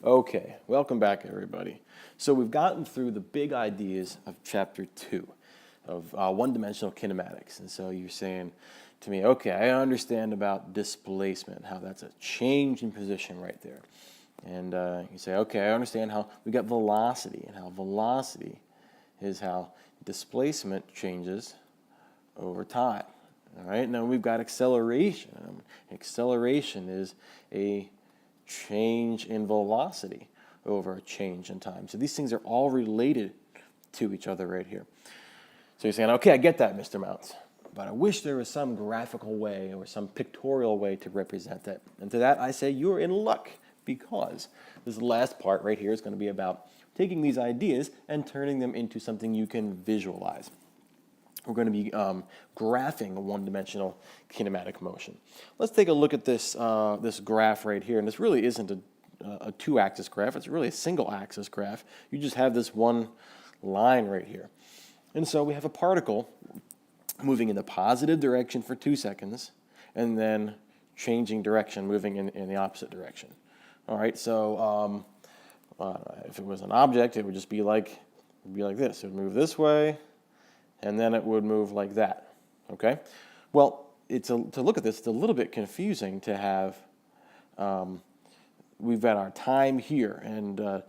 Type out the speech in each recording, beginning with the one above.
Okay, welcome back everybody. So we've gotten through the big ideas of chapter 2 of one-dimensional kinematics. And so you're saying to me, okay, I understand about displacement, how that's a change in position right there. And you say, okay, I understand how we got velocity, and how velocity is how displacement changes over time. All right, now we've got acceleration. Acceleration is a change in velocity over a change in time. So these things are all related to each other right here. So you're saying, okay, I get that, Mr. Mounts, but I wish there was some graphical way or some pictorial way to represent that. And to that I say you're in luck, because this last part right here is going to be about taking these ideas and turning them into something you can visualize. We're going to be graphing a one-dimensional kinematic motion. Let's take a look at this, this graph right here. And this really isn't a two-axis graph. It's really a single-axis graph. You just have this one line right here. And so we have a particle moving in the positive direction for 2 seconds, and then changing direction, moving in the opposite direction. All right, so if it was an object, it would just be like this. It would move this way, and then it would move like that, okay? Well, to look at this, it's a little bit confusing to have, we've got our time here, and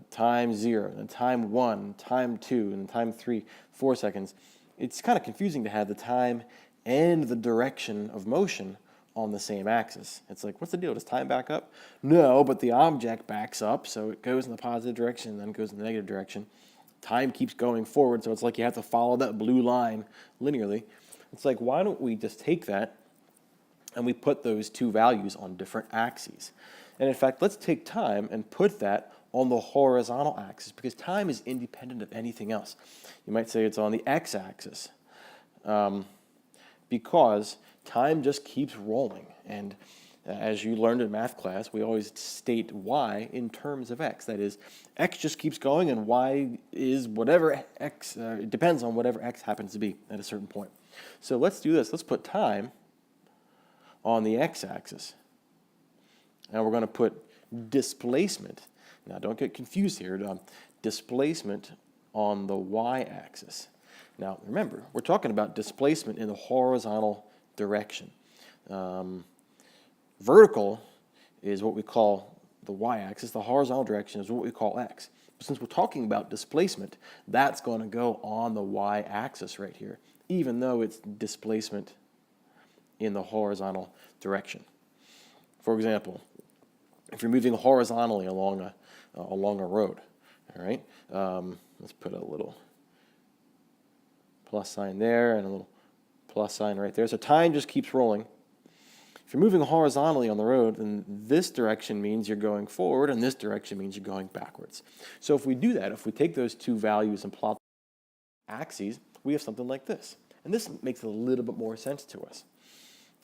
time 0, and time 1, time 2, and time 3, 4 seconds. It's kind of confusing to have the time and the direction of motion on the same axis. It's like, what's the deal? Does time back up? No, but the object backs up, so it goes in the positive direction, and then goes in the negative direction. Time keeps going forward, so it's like you have to follow that blue line linearly. It's like, why don't we just take that and we put those two values on different axes? And in fact, let's take time and put that on the horizontal axis, because time is independent of anything else. You might say it's on the x-axis, because time just keeps rolling. And as you learned in math class, we always state y in terms of x. That is, x just keeps going, and y is whatever x, it depends on whatever x happens to be at a certain point. So let's do this. Let's put time on the x-axis. Now we're going to put displacement. Now don't get confused here. Displacement on the y-axis. Now remember, we're talking about displacement in the horizontal direction. Vertical is what we call the y-axis. The horizontal direction is what we call x. But since we're talking about displacement, that's going to go on the y-axis right here, even though it's displacement in the horizontal direction. For example, if you're moving horizontally along a road, all right, let's put a little plus sign there and a little plus sign right there. So time just keeps rolling. If you're moving horizontally on the road, then this direction means you're going forward, and this direction means you're going backwards. So if we do that, if we take those two values and plot axes, we have something like this. And this makes a little bit more sense to us.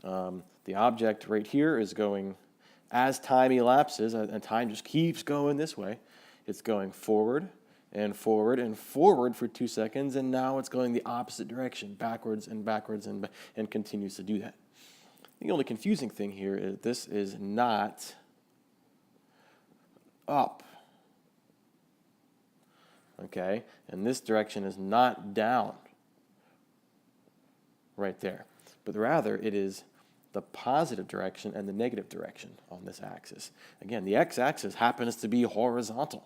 The object right here is going, as time elapses, and time just keeps going this way, it's going forward and forward and forward for 2 seconds, and now it's going the opposite direction, backwards and backwards, and continues to do that. The only confusing thing here is this is not up, okay? And this direction is not down right there, but rather it is the positive direction and the negative direction on this axis. Again, the x-axis happens to be horizontal,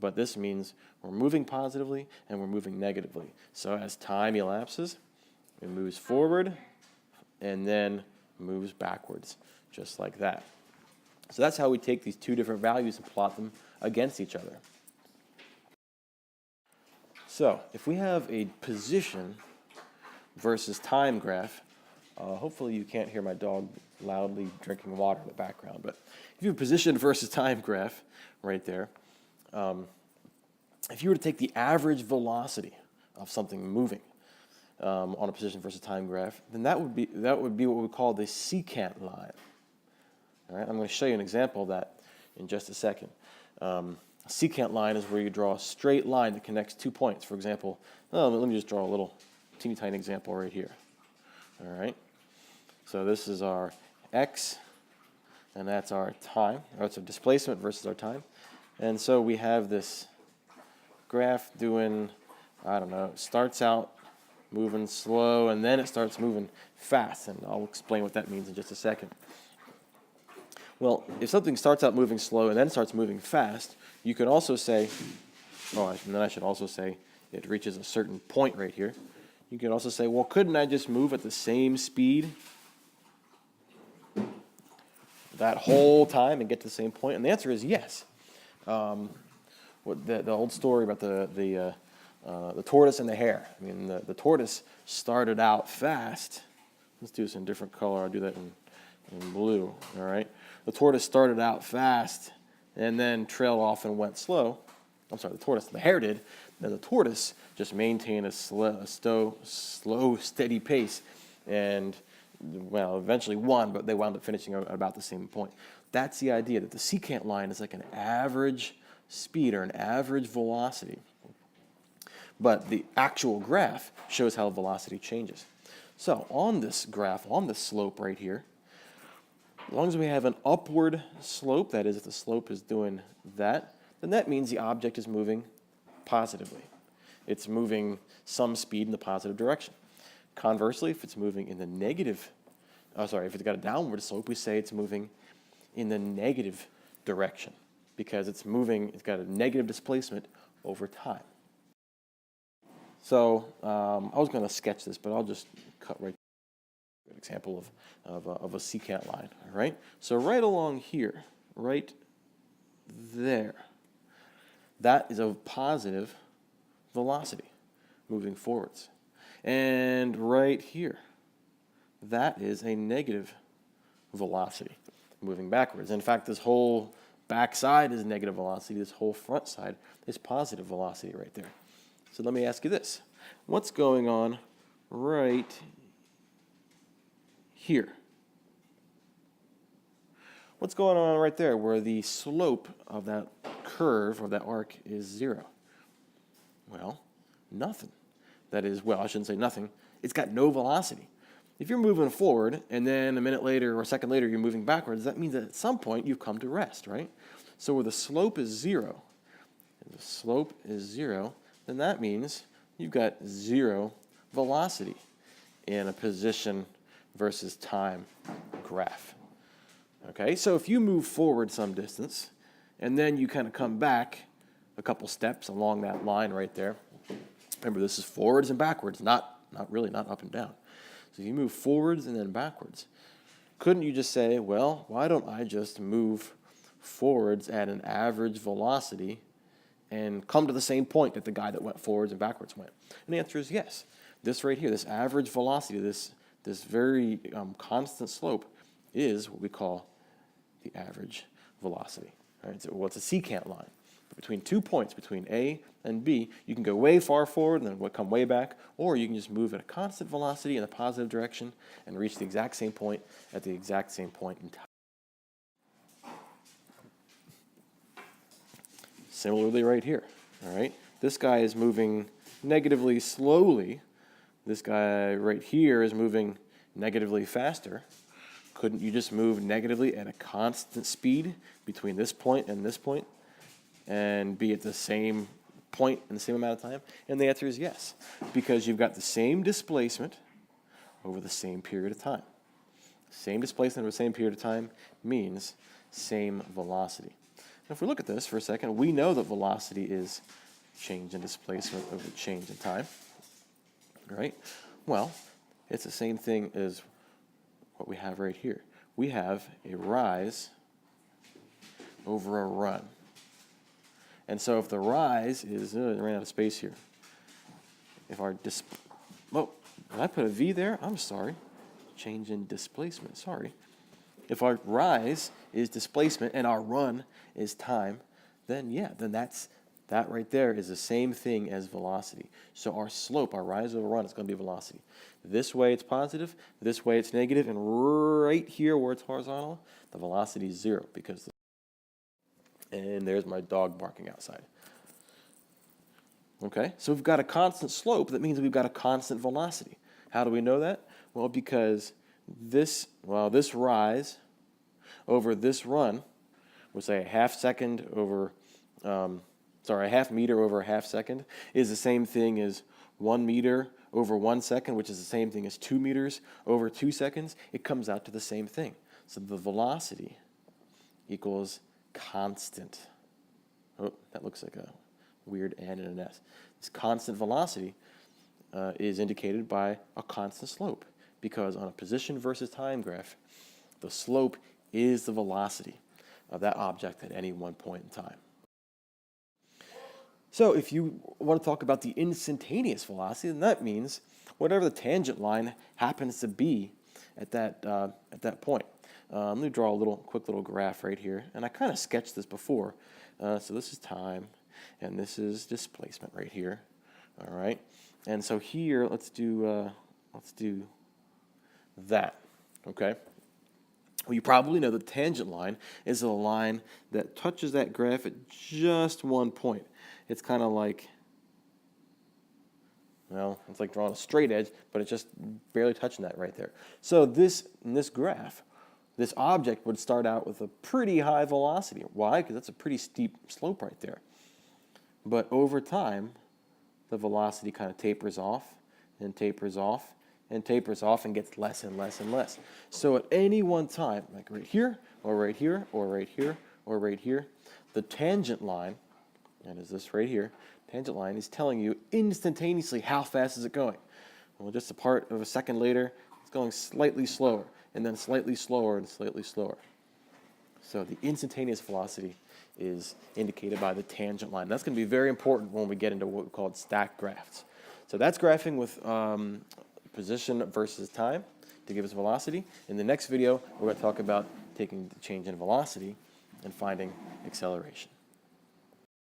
but this means we're moving positively and we're moving negatively. So as time elapses, it moves forward and then moves backwards, just like that. So that's how we take these two different values and plot them against each other. So if we have a position versus time graph, hopefully you can't hear my dog loudly drinking water in the background, but if you have a position versus time graph right there, if you were to take the average velocity of something moving on a position versus time graph, then that would be what we call the secant line. All right, I'm going to show you an example of that in just a second. A secant line is where you draw a straight line that connects 2 points. For example, let me just draw a little teeny tiny example right here. All right, so this is our x, and that's our time, or it's a displacement versus our time. And so we have this graph doing, I don't know, it starts out moving slow, and then it starts moving fast, and I'll explain what that means in just a second. Well, if something starts out moving slow and then starts moving fast, you could also say, and then I should also say it reaches a certain point right here. You could also say, well, couldn't I just move at the same speed that whole time and get to the same point? And the answer is yes. The old story about the tortoise and the hare. I mean, the tortoise started out fast. Let's do this in a different color. I'll do that in blue. All right. The tortoise started out fast and then trailed off and went slow. I'm sorry, the hare did. Then the tortoise just maintained a slow, steady pace, and well, eventually won, but they wound up finishing at about the same point. That's the idea, that the secant line is like an average speed or an average velocity. But the actual graph shows how velocity changes. So on this graph, on this slope right here, as long as we have an upward slope, that is, if the slope is doing that, then that means the object is moving positively. It's moving some speed in the positive direction. Conversely, if it's moving in the negative, if it's got a downward slope, we say it's moving in the negative direction because it's got a negative displacement over time. So I was going to sketch this, but I'll just cut right to an example of a secant line. All right. So right along here, right there, that is a positive velocity moving forwards. And right here, that is a negative velocity moving backwards. In fact, this whole back side is negative velocity. This whole front side is positive velocity right there. So let me ask you this. What's going on right here? What's going on right there where the slope of that curve or that arc is 0? Well, nothing. That is, well, I shouldn't say nothing. It's got no velocity. If you're moving forward and then a minute later or a second later you're moving backwards, that means that at some point you've come to rest, right? So where the slope is 0, then that means you've got 0 velocity in a position versus time graph. Okay, so if you move forward some distance and then you kind of come back a couple steps along that line right there, remember this is forwards and backwards, not up and down. So if you move forwards and then backwards, couldn't you just say, well, why don't I just move forwards at an average velocity and come to the same point that the guy that went forwards and backwards went? And the answer is yes. This right here, this average velocity, this very constant slope is what we call the average velocity. Right? So, well, it's a secant line. But between 2 points, between A and B, you can go way far forward and then come way back, or you can just move at a constant velocity in a positive direction and reach the exact same point at the exact same point in time. Similarly right here, all right? This guy is moving negatively slowly. This guy right here is moving negatively faster. Couldn't you just move negatively at a constant speed between this point and be at the same point in the same amount of time? And the answer is yes, because you've got the same displacement over the same period of time. Same displacement over the same period of time means same velocity. Now, if we look at this for a second, we know that velocity is change in displacement over change in time, right? Well, it's the same thing as what we have right here. We have a rise over a run. And so if the rise is, I ran out of space here. If our did I put a V there? I'm sorry. Change in displacement, sorry. If our rise is displacement and our run is time, then that right there is the same thing as velocity. So our slope, our rise over run, is going to be velocity. This way it's positive, this way it's negative, and right here where it's horizontal, the velocity is 0 because. And there's my dog barking outside. Okay, so we've got a constant slope. That means we've got a constant velocity. How do we know that? Well, because this rise over this run, we'll say a half meter over a half second is the same thing as 1 meter over 1 second, which is the same thing as 2 meters over 2 seconds. It comes out to the same thing. So the velocity equals constant. Oh, that looks like a weird N and an S. This constant velocity is indicated by a constant slope, because on a position versus time graph, the slope is the velocity of that object at any one point in time. So if you want to talk about the instantaneous velocity, then that means whatever the tangent line happens to be at that point. Let me draw a quick little graph right here, and I kind of sketched this before. So this is time, and this is displacement right here. All right, and so here let's do that. Okay. Well, you probably know the tangent line is a line that touches that graph at just one point. It's kind of like, well, it's like drawing a straight edge, but it's just barely touching that right there. So in this graph, this object would start out with a pretty high velocity. Why? Because that's a pretty steep slope right there. But over time, the velocity kind of tapers off and tapers off and tapers off and gets less and less and less. So at any one time, like right here, or right here, or right here, or right here, the tangent line, and is this right here, tangent line is telling you instantaneously how fast is it going. Well, just a part of a second later, it's going slightly slower, and then slightly slower and slightly slower. So the instantaneous velocity is indicated by the tangent line. That's going to be very important when we get into what we call stacked graphs. So that's graphing with position versus time to give us velocity. In the next video, we're going to talk about taking the change in velocity and finding acceleration.